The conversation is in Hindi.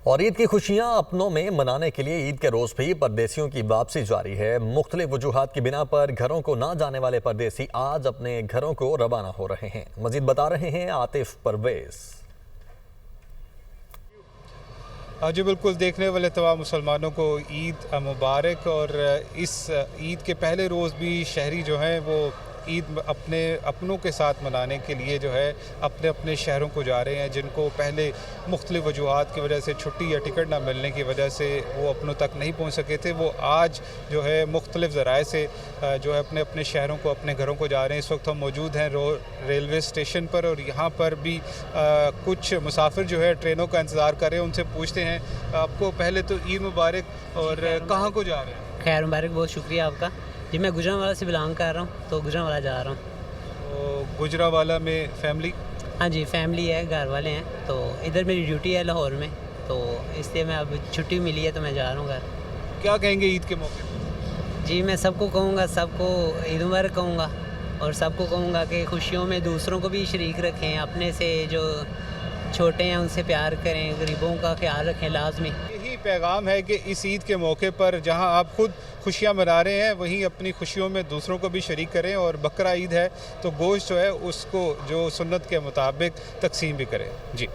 और ईद की खुशियां अपनों में मनाने के लिए ईद के रोज भी परदेसियों की वापसी जारी है। मुख्तलिफ वजूहात की बिना पर घरों को ना जाने वाले परदेसी आज अपने घरों को रवाना हो रहे हैं। मजीद बता रहे हैं आतिफ परवेज। जी बिल्कुल, देखने वाले तमाम मुसलमानों को ईद मुबारक। और इस ईद के पहले रोज़ भी शहरी जो हैं वो ईद अपनों के साथ मनाने के लिए जो है अपने अपने शहरों को जा रहे हैं। जिनको पहले मुख्तलिफ वजूहात की वजह से छुट्टी या टिकट ना मिलने की वजह से वो अपनों तक नहीं पहुंच सके थे, वो आज जो है मुख्तलिफ ज़राए से जो है अपने अपने शहरों को, अपने घरों को जा रहे हैं। इस वक्त हम मौजूद हैं रेलवे स्टेशन पर और यहाँ पर भी कुछ मुसाफिर जो है ट्रेनों का इंतज़ार कर रहे हैं। उनसे पूछते हैं, आपको पहले तो ईद मुबारक। और कहाँ को जा रहे हैं? खैर मुबारक, बहुत शुक्रिया आपका जी। मैं गुजरांवाला से बिलोंग कर रहा हूँ, तो गुजरांवाला जा रहा हूँ। तो गुजरांवाला में फैमिली? हाँ जी, फैमिली है, घर वाले हैं। तो इधर मेरी ड्यूटी है लाहौर में, तो इसलिए मैं अब छुट्टी मिली है तो मैं जा रहा हूँ घर। क्या कहेंगे ईद के मौके पर? जी मैं सबको कहूँगा, सबको ईद मुबारक कहूँगा और सबको कहूँगा कि खुशियों में दूसरों को भी शरीक रखें। अपने से जो छोटे हैं उनसे प्यार करें, गरीबों का ख्याल रखें लाजमी। यही पैगाम है कि इस ईद के मौके पर जहां आप खुद खुशियां मना रहे हैं, वहीं अपनी खुशियों में दूसरों को भी शरीक करें। और बकरा ईद है तो गोश्त जो है उसको जो सुन्नत के मुताबिक तकसीम भी करें। जी।